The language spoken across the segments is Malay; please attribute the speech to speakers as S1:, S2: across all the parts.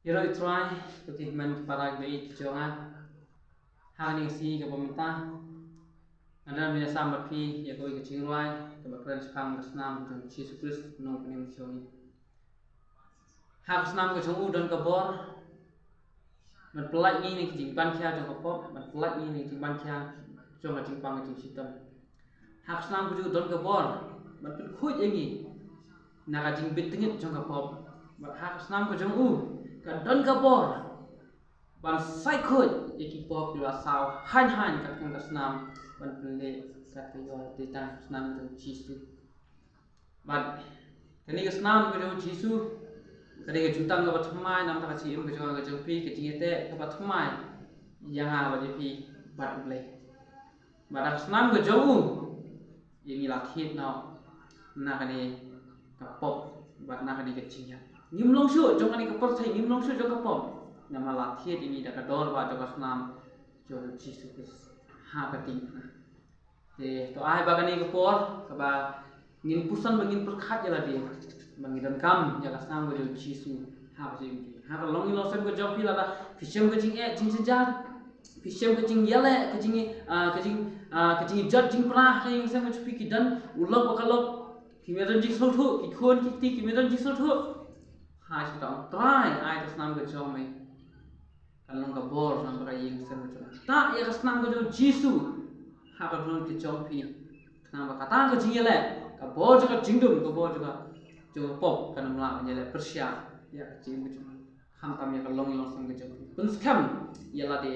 S1: Iro itrai kuti men parag dei jonga hani si ke pemerintah anda punya sambat pi ya koi ke cingruai ke bakran sekang kesnam jong Yesus Kristus no penim jongi hak senam ke jong udon ke bor man pelak ni jing ban kia jong kapop man pelak ni jing ban kia jong jing pang jing sitam hak senam ke jong udon ke bor man pun kuit yangi naga jing bit tengit jong kapop hak senam ke jong u ka don ka bor ban sai khut iki pop di asau han kat kan kasnam ban pele kat yo tita snam jong Jisu ban kani kasnam ko jong Jisu kani ke jutang ka bathmai nam ta chi im ke jong pi ke jingete ka bathmai yang ha ba pi bat ble ba kasnam ko jong yang ila khit no na kani ka pop ba na kani ke jingya nim long shu jong kani ka por thai nim long shu jong ka pop nama lathiat ini dah kador ba jong kasnam jong Yesus Kristus ha pating te to ai ba kani ka por ka ba ngin pusan bangin perkhat ya ladi bangin dan kam ya kasnam jong Yesus ha ba jing ha ka long lo sem ko jong pi la fishem ko jing e jing sejar fishem ko jing yale ko jing jat jing pra ka yang sem ko pi ki dan ulok ba kalok ki medan jing so thu ki khon ki ti ki medan jing so thu ha si tong trai ai kasnam ko jong mai kalong ka bor sang ka yeng sem ko ta ya kasnam ko jong Yesus ha ka dron ki jong pi kana ba kata ko jing yale ka bor ka jingdum ka bor ka jong pop kana mla yale persya ya jing ko kham tam ya kalong lo sang ko jong pun skam ya la de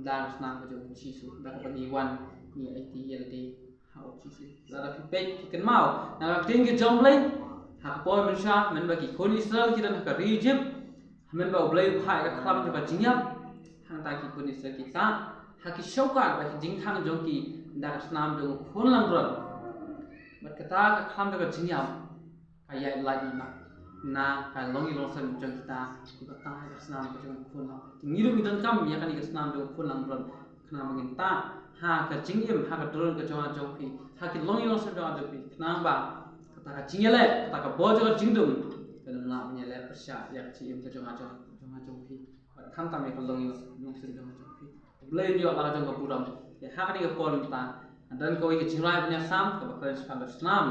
S1: dan kasnam ko jong Yesus da ka ni wan ni ai ti ya de ha o Yesus la da pe ki ken mau na ka ting ki jong le ha po men sha men ba ki khon Israel ki dan ka rijib men ba blai phai ka khlam ka jingyap hang ta ki pun Israel kita ha ki shaukat ba ki jing thang jong ki da kasnam jong khon lang ron bat kata ka khlam ka jingyap ka ya lai na ka longi lo sem jong kita ki ba ta kasnam ka jong khon lang ngiru mi dan kam ya kan ki kasnam jong khon lang ron kana mangin ta ha ka jingim ha ka dron ka jong pi ha ki longi lo sem jong pi kana ba kata ka jingyale kata ka bo jong jingdum kana la nyale persya ya chi im ka jong pi tham tam ka longi lo sem jong pi blai yo la jong ka puram ya ha ka ni ka pon ta dan ko ke jingrai punya sam ka bakal sepang Islam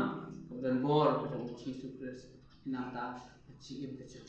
S1: dan bor ka jong Yesus Kristus na ta chi im ka jong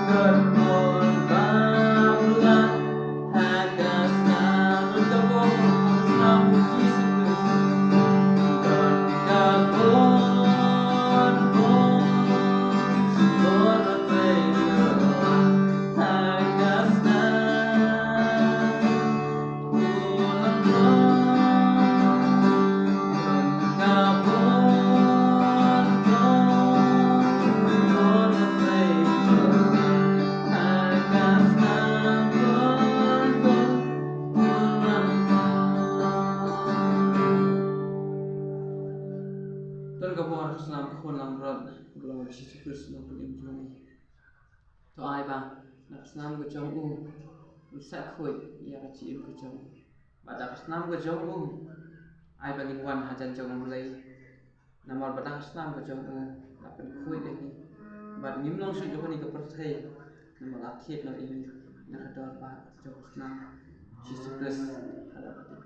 S1: berkorbanlah atas nama Yesus Tergabung Islam kolam rod belum Yesus Kristus nak berjumpa. To ai bang nak Islam ke jong rusak khoi ya kecil ke jong. Badak Islam ke jong ai bagi wan hajan jong mulai. Namar badak Islam ke jong dapat khoi lagi. Bad nim long sui jong ni ke percaya. Namar akhir nak ini nak ada apa jong Islam Yesus Kristus. Amen.